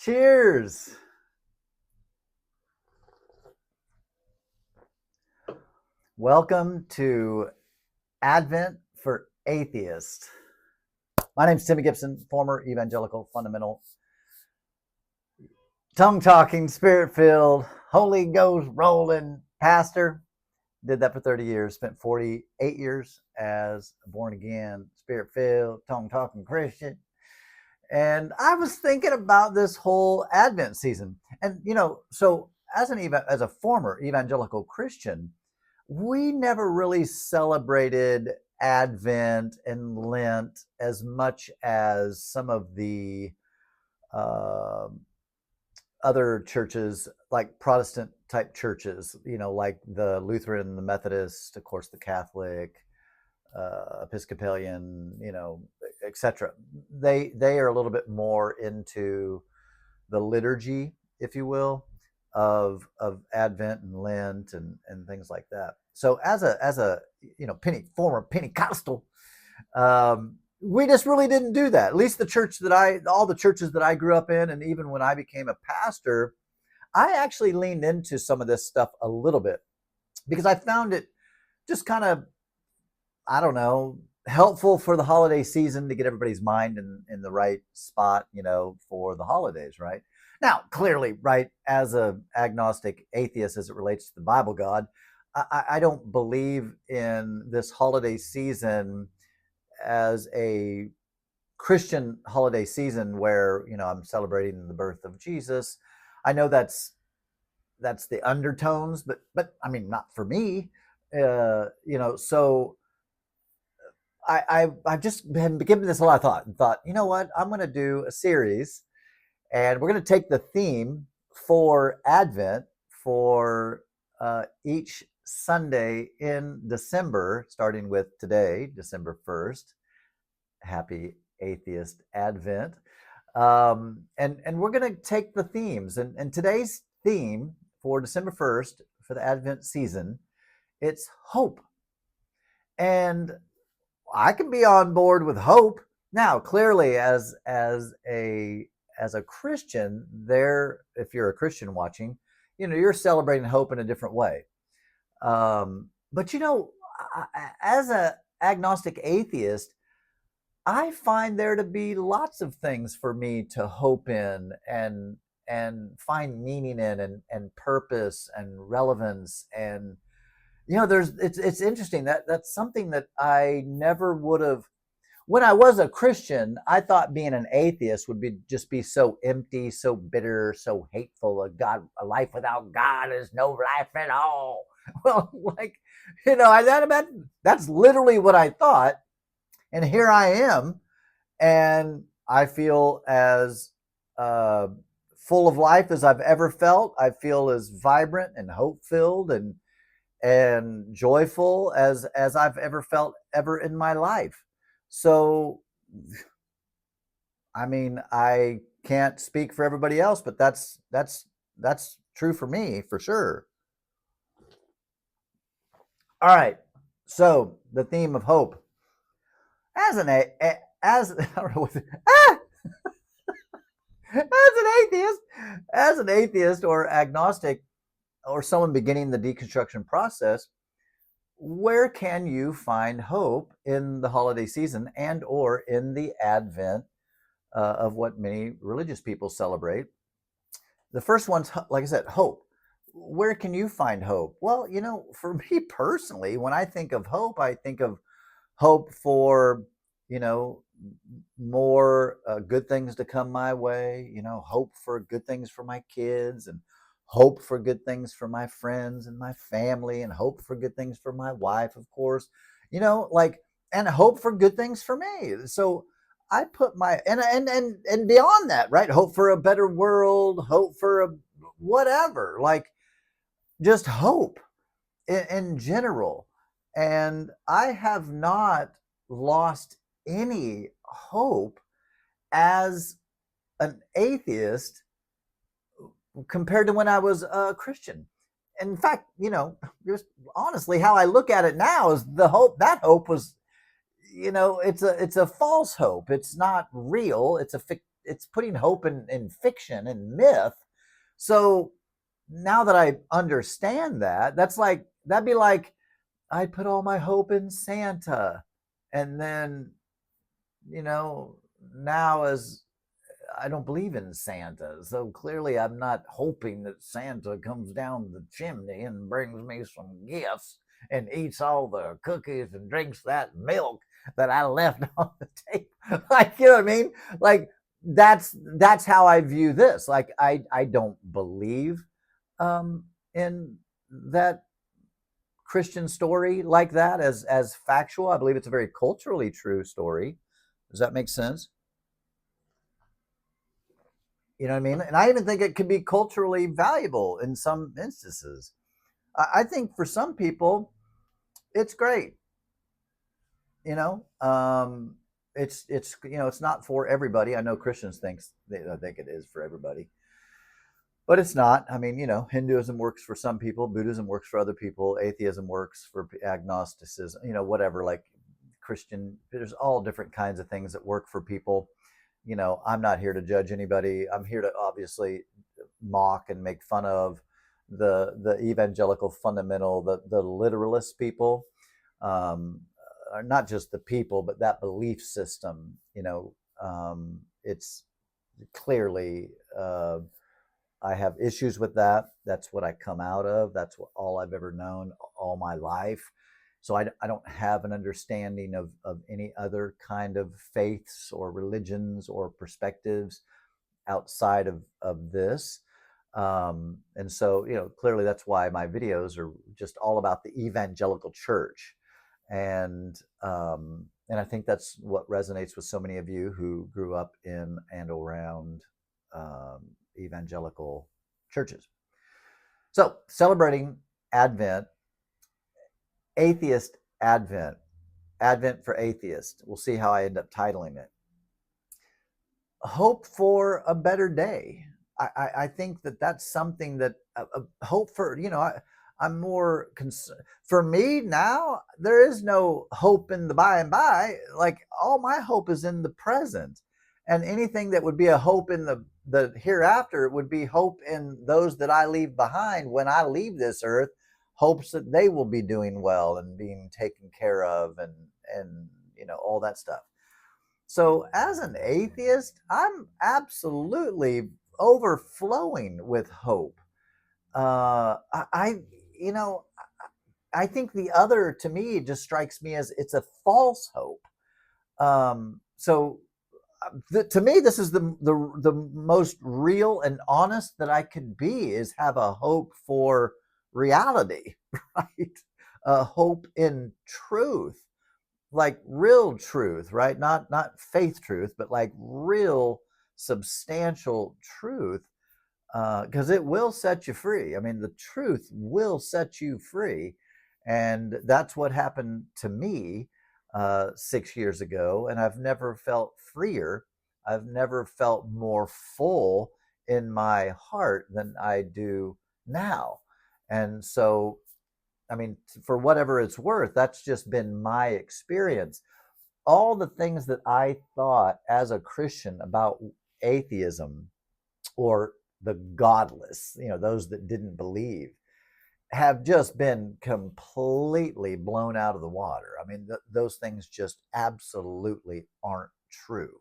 Cheers. Welcome to Advent for Atheists. My name's Timmy Gibson, former Evangelical, fundamental, tongue-talking, spirit-filled, Holy Ghost rolling pastor. Did that for 30 years, spent 48 years as a born-again, spirit-filled, tongue-talking Christian. And I was thinking about this whole Advent season. And, so as a former evangelical Christian, we never really celebrated Advent and Lent as much as some of the other churches, like Protestant type churches, like the Lutheran, the Methodist, of course, the Catholic, Episcopalian, etc. They are a little bit more into the liturgy, if you will, of Advent and Lent and things like that. So as a former Pentecostal, we just really didn't do that. At least all the churches that I grew up in, and even when I became a pastor, I actually leaned into some of this stuff a little bit because I found it just kind of, I don't know, helpful for the holiday season to get everybody's mind in the right spot, for the holidays, right? Now, clearly, right, as an agnostic atheist as it relates to the Bible God, I don't believe in this holiday season as a Christian holiday season where, I'm celebrating the birth of Jesus. I know that's the undertones, but I mean, not for me, so I've just been giving this a lot of thought and thought, you know what, I'm going to do a series and we're going to take the theme for Advent for each Sunday in December, starting with today, December 1st. Happy Atheist Advent. And we're going to take the themes. And today's theme for December 1st, for the Advent season, it's hope. And I can be on board with hope. Now, clearly, as a Christian, if you're a Christian watching, you're celebrating hope in a different way. But as an agnostic atheist, I find there to be lots of things for me to hope in and find meaning in and purpose and relevance. And it's interesting that's something that I never would have. When I was a Christian, I thought being an atheist would just be so empty, so bitter, so hateful. A life without God is no life at all. Well, that's literally what I thought. And here I am, and I feel as full of life as I've ever felt. I feel as vibrant and hope-filled and joyful as I've ever felt ever in my life. So, I mean, I can't speak for everybody else, but that's true for me, for sure. All right. So, the theme of hope. As an atheist or agnostic or someone beginning the deconstruction process, where can you find hope in the holiday season and or in the Advent of what many religious people celebrate? The first one's, like I said, hope. Where can you find hope? Well, for me personally, when I think of hope, I think of hope for, more good things to come my way, hope for good things for my kids and hope for good things for my friends and my family and hope for good things for my wife, of course, and hope for good things for me. So I put and beyond that, right? Hope for a better world, hope for a whatever, just hope in general. And I have not lost any hope as an atheist compared to when I was a Christian. In fact, just honestly, how I look at it now is that hope was, it's a false hope. It's not real. It's a it's putting hope in fiction and myth. So now that I understand that, that'd be like I put all my hope in Santa, and then now as I don't believe in Santa, so clearly I'm not hoping that Santa comes down the chimney and brings me some gifts and eats all the cookies and drinks that milk that I left on the table. Like, you know what I mean? Like that's how I view this. Like I don't believe in that Christian story like that as factual. I believe it's a very culturally true story. Does that make sense? You know what I mean? And I even think it could be culturally valuable in some instances. I think for some people, it's great. You know, it's not for everybody. I know Christians think it is for everybody, but it's not. I mean, Hinduism works for some people, Buddhism works for other people, atheism works for agnosticism. Whatever. Like Christian, there's all different kinds of things that work for people. I'm not here to judge anybody. I'm here to obviously mock and make fun of the evangelical fundamental, the literalist people, are not just the people, but that belief system. It's clearly, I have issues with that. That's what I come out of. That's all I've ever known all my life. So I don't have an understanding of any other kind of faiths or religions or perspectives outside of this. And so, clearly that's why my videos are just all about the evangelical church. And I think that's what resonates with so many of you who grew up in and around evangelical churches. So, celebrating Advent, Atheist Advent, Advent for Atheists. We'll see how I end up titling it. Hope for a better day. I think that's something that hope for, I'm more concerned. For me now, there is no hope in the by and by. Like all my hope is in the present. And anything that would be a hope in the hereafter would be hope in those that I leave behind when I leave this earth, hopes that they will be doing well and being taken care of and all that stuff. So as an atheist, I'm absolutely overflowing with hope. I you know, I think the other to me just strikes me as it's a false hope. So to me, this is the most real and honest that I could be is have a hope for reality, right? A hope in truth, like real truth, right? Not faith truth, but like real substantial truth, because it will set you free. I mean, the truth will set you free, and that's what happened to me 6 years ago, and I've never felt freer. I've never felt more full in my heart than I do now. And so, I mean, for whatever it's worth, that's just been my experience. All the things that I thought as a Christian about atheism or the godless, those that didn't believe, have just been completely blown out of the water. I mean, those things just absolutely aren't true.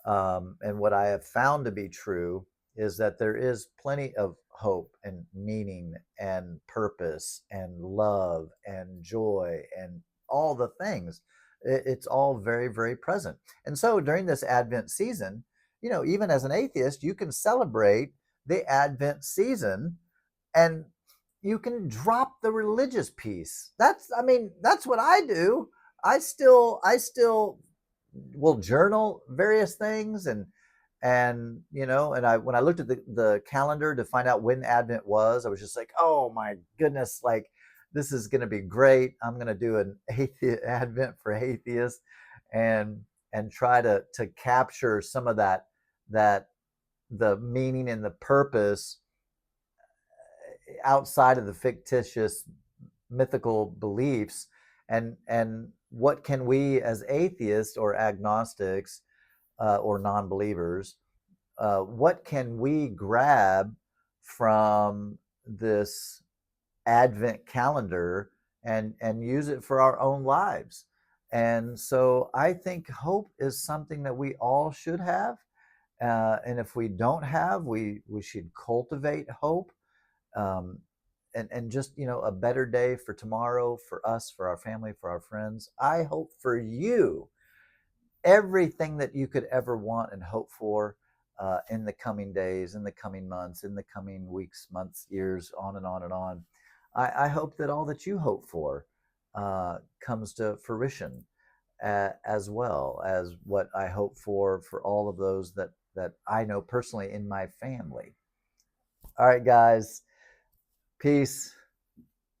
And what I have found to be true is that there is plenty of hope and meaning and purpose and love and joy and all the things. It's all very, very present. And so during this Advent season, even as an atheist, you can celebrate the Advent season and you can drop the religious piece. That's what I do. I still will journal various things and I when I looked at the calendar to find out when Advent was, I was just like, oh my goodness, like this is going to be great. I'm going to do an Advent for atheists and try to capture some of that the meaning and the purpose outside of the fictitious mythical beliefs, and what can we as atheists or agnostics or non-believers, what can we grab from this Advent calendar and use it for our own lives? And so I think hope is something that we all should have. And if we don't have, we should cultivate hope. Um, and just, a better day for tomorrow, for us, for our family, for our friends. I hope for you everything that you could ever want and hope for in the coming days, in the coming months, in the coming weeks, months, years, on and on and on. I hope that all that you hope for comes to fruition, as well as what I hope for all of those that I know personally in my family. All right, guys. Peace.